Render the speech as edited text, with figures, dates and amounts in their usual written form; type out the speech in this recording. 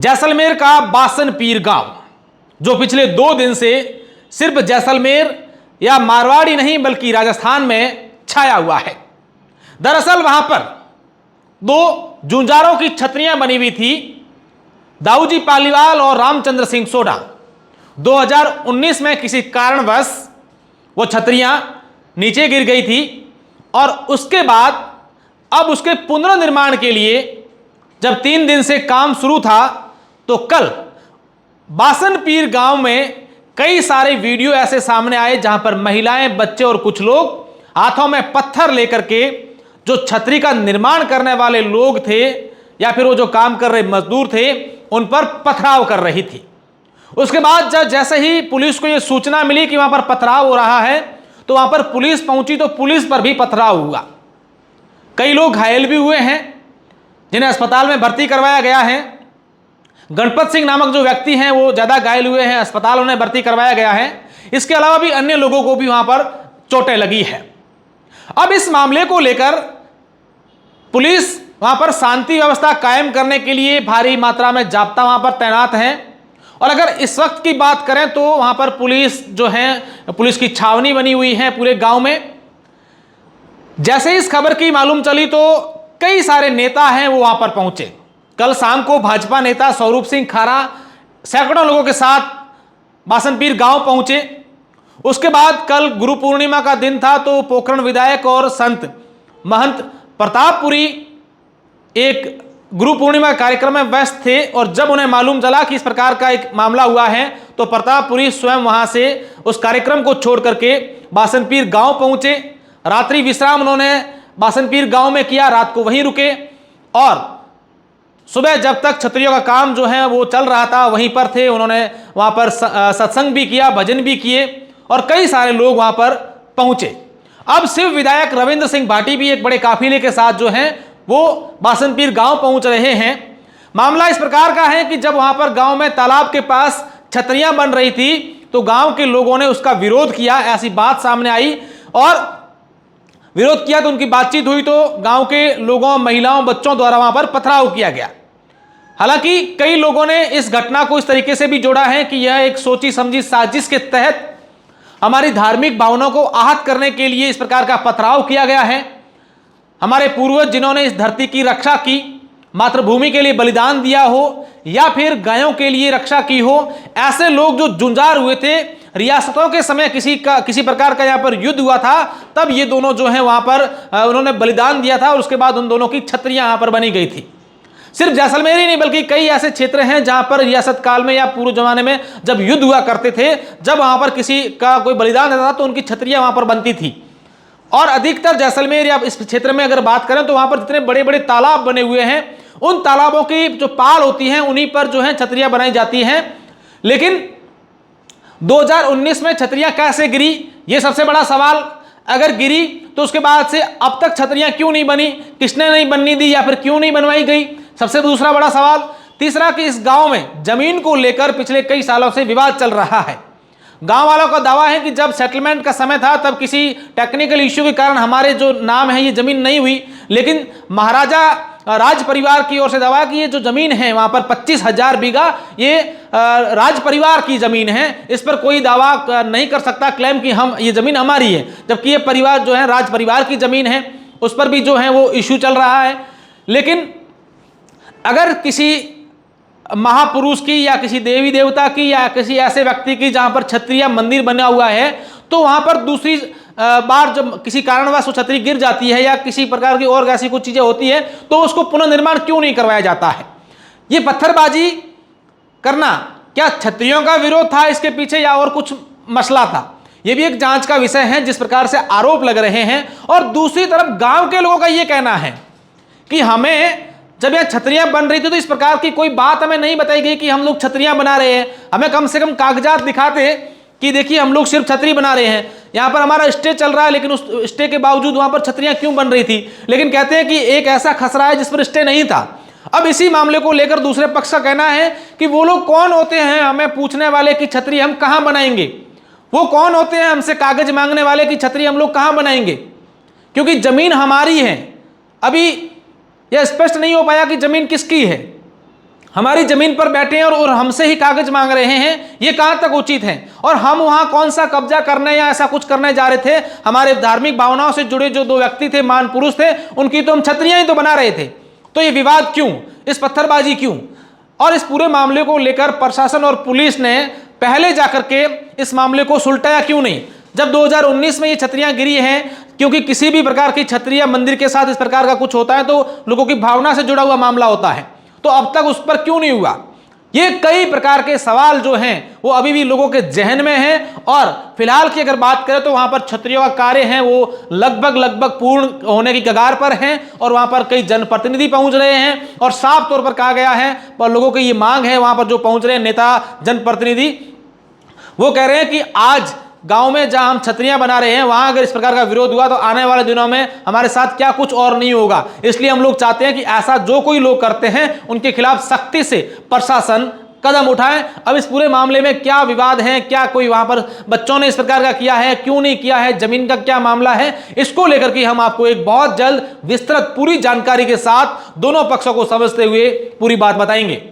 जैसलमेर का बासन पीर गांव जो पिछले 2 दिन से सिर्फ जैसलमेर या मारवाड़ी नहीं बल्कि राजस्थान में छाया हुआ है। दरअसल वहां पर 2 जुंजारों की छतरियां बनी हुई थी। दाऊजी पालीवाल और रामचंद्र सिंह सोढा 2019 में किसी कारणवश वो छतरियां नीचे गिर गई थी और उसके बाद अब उसके पुनर्निर्माण के लिए जब 3 दिन से काम शुरू था तो कल बासन पीर गांव में कई सारे वीडियो ऐसे सामने आए जहां पर महिलाएं, बच्चे और कुछ लोग हाथों में पत्थर लेकर के जो छतरी का निर्माण करने वाले लोग थे या फिर वो जो काम कर रहे मजदूर थे उन पर पथराव कर रही थी। उसके बाद जैसे ही पुलिस को यह सूचना मिली कि वहां पर पथराव हो रहा है तो वहां पर पुलिस पहुंची तो पुलिस पर भी पथराव हुआ। कई लोग घायल भी हुए हैं जिन्हें अस्पताल में भर्ती करवाया गया है। गणपत सिंह नामक जो व्यक्ति हैं वो ज्यादा घायल हुए हैं, अस्पताल उन्हें भर्ती करवाया गया है। इसके अलावा भी अन्य लोगों को भी वहां पर चोटें लगी है। अब इस मामले को लेकर पुलिस वहां पर शांति व्यवस्था कायम करने के लिए भारी मात्रा में जाब्ता वहां पर तैनात है। और अगर इस वक्त की बात करें तो वहां पर पुलिस जो है, पुलिस की छावनी बनी हुई है पूरे गांव में। जैसे इस खबर की मालूम चली तो कई सारे नेता हैं वो वहां पर पहुंचे। कल शाम को भाजपा नेता स्वरूप सिंह खारा सैकड़ों लोगों के साथ बासनपीर गांव पहुंचे। उसके बाद कल गुरु पूर्णिमा का दिन था तो पोखरण विधायक और संत महंत प्रतापपुरी एक गुरु पूर्णिमा कार्यक्रम में व्यस्त थे और जब उन्हें मालूम चला कि इस प्रकार का एक मामला हुआ है तो प्रतापपुरी स्वयं वहां से उस कार्यक्रम को छोड़ करके बासनपीर गांव पहुंचे। रात्रि विश्राम उन्होंने बासनपीर गांव में किया, रात को वहीं रुके और सुबह जब तक छतरियों का काम जो है वो चल रहा था वहीं पर थे। उन्होंने वहां पर सत्संग भी किया, भजन भी किए और कई सारे लोग वहां पर पहुंचे। अब शिव विधायक रविंद्र सिंह भाटी भी एक बड़े काफिले के साथ जो हैं वो बासनपीर गांव पहुंच रहे हैं। मामला इस प्रकार का है कि जब वहां पर गांव में तालाब के पास छतरियां बन रही थी तो गांव के लोगों ने उसका विरोध किया। ऐसी बात सामने आई और विरोध किया तो उनकी बातचीत हुई तो गांव के लोगों, महिलाओं, बच्चों द्वारा वहां पर पथराव किया गया। हालांकि कई लोगों ने इस घटना को इस तरीके से भी जोड़ा है कि यह एक सोची समझी साजिश के तहत हमारी धार्मिक भावनाओं को आहत करने के लिए इस प्रकार का पथराव किया गया है। हमारे पूर्वज जिन्होंने इस धरती की रक्षा की, मातृभूमि के लिए बलिदान दिया हो या फिर गायों के लिए रक्षा की हो, ऐसे लोग जो जुंजार हुए थे रियासतों के समय किसी प्रकार का यहाँ पर युद्ध हुआ था तब ये दोनों जो हैं वहां पर उन्होंने बलिदान दिया था और उसके बाद उन दोनों की छतरियां यहाँ पर बनी गई थी। सिर्फ जैसलमेर ही नहीं बल्कि कई ऐसे क्षेत्र हैं जहां पर रियासत काल में या पूर्व जमाने में जब युद्ध हुआ करते थे, जब वहां पर किसी का कोई बलिदान देता था तो उनकी छतरियां वहां पर बनती थी। और अधिकतर जैसलमेर या इस क्षेत्र में अगर बात करें तो वहां पर जितने बड़े बड़े तालाब बने हुए हैं उन तालाबों की जो पाल होती हैं उन्हीं पर जो है छतरियां बनाई जाती हैं। लेकिन 2019 में छतरियां कैसे गिरी, ये सबसे बड़ा सवाल। अगर गिरी तो उसके बाद से अब तक छतरियां क्यों नहीं बनी, किसने नहीं बनने दी या फिर क्यों नहीं बनवाई गई, सबसे दूसरा बड़ा सवाल। तीसरा कि इस गांव में जमीन को लेकर पिछले कई सालों से विवाद चल रहा है। गांव वालों का दावा है कि जब सेटलमेंट का समय था तब किसी टेक्निकल इश्यू के कारण हमारे जो नाम है ये जमीन नहीं हुई, लेकिन महाराजा राज परिवार की ओर से दावा कि ये जो जमीन है वहां पर 25,000 बीघा ये राज परिवार की जमीन है। इस पर कोई दावा नहीं कर सकता क्लेम कि हम ये जमीन हमारी है, जबकि ये परिवार जो है राज परिवार की जमीन है, उस पर भी जो है वो इश्यू चल रहा है। लेकिन अगर किसी महापुरुष की या किसी देवी देवता की या किसी ऐसे व्यक्ति की जहां पर छतरी या मंदिर बना हुआ है तो वहां पर दूसरी बार जब किसी कारणवश वो छतरी गिर जाती है या किसी प्रकार की और ऐसी कुछ चीजें होती है तो उसको पुनर्निर्माण क्यों नहीं करवाया जाता है। ये पत्थरबाजी करना क्या छतरियों का विरोध था इसके पीछे या और कुछ मसला था, यह भी एक जांच का विषय है जिस प्रकार से आरोप लग रहे हैं। और दूसरी तरफ गांव के लोगों का यह कहना है कि हमें जब यह छतरियां बन रही थी तो इस प्रकार की कोई बात हमें नहीं बताई गई कि हम लोग छतरियां बना रहे हैं। हमें कम से कम कागजात दिखाते कि देखिए हम लोग सिर्फ छतरी बना रहे हैं, यहाँ पर हमारा स्टे चल रहा है लेकिन उस स्टे के बावजूद वहां पर छतरियां क्यों बन रही थी। लेकिन कहते हैं कि एक ऐसा खसरा है जिस पर स्टे नहीं था। अब इसी मामले को लेकर दूसरे पक्ष का कहना है कि वो लोग कौन होते हैं हमें पूछने वाले कि छतरी हम कहां बनाएंगे, वो कौन होते हैं हमसे कागज मांगने वाले कि छतरी हम लोग कहां बनाएंगे, क्योंकि जमीन हमारी है। अभी यह स्पष्ट नहीं हो पाया कि जमीन किसकी है। हमारी जमीन पर बैठे हैं और हमसे ही कागज मांग रहे हैं, ये कहां तक उचित है? और हम वहां कौन सा कब्जा करने या ऐसा कुछ करने जा रहे थे? हमारे धार्मिक भावनाओं से जुड़े जो दो व्यक्ति थे, महान पुरुष थे, उनकी तो हम छतरियां ही तो बना रहे थे। तो ये विवाद क्यों, इस पत्थरबाजी क्यों? और इस पूरे मामले को लेकर प्रशासन और पुलिस ने पहले जाकर के इस मामले को सुलटाया क्यों नहीं? जब 2019 में ये छतरियां गिरी हैं, क्योंकि किसी भी प्रकार की छतरी या मंदिर के साथ इस प्रकार का कुछ होता है तो लोगों की भावना से जुड़ा हुआ मामला होता है, तो अब तक उस पर क्यों नहीं हुआ? ये कई प्रकार के सवाल जो हैं वो अभी भी लोगों के जहन में हैं। और फिलहाल की अगर बात करें तो वहां पर छतरियों का कार्य है वो लगभग पूर्ण होने की कगार पर हैं और वहां पर कई जनप्रतिनिधि पहुंच रहे हैं और साफ तौर पर कहा गया है, पर लोगों की ये मांग है, वहां पर जो पहुंच रहे हैं नेता, जनप्रतिनिधि, वो कह रहे हैं कि आज गांव में जहां हम छतरियां बना रहे हैं वहां अगर इस प्रकार का विरोध हुआ तो आने वाले दिनों में हमारे साथ क्या कुछ और नहीं होगा। इसलिए हम लोग चाहते हैं कि ऐसा जो कोई लोग करते हैं उनके खिलाफ सख्ती से प्रशासन कदम उठाए। अब इस पूरे मामले में क्या विवाद है, क्या कोई वहां पर बच्चों ने इस प्रकार का किया है, क्यों नहीं किया है, जमीन का क्या मामला है, इसको लेकर के हम आपको एक बहुत जल्द विस्तृत पूरी जानकारी के साथ दोनों पक्षों को समझते हुए पूरी बात बताएंगे।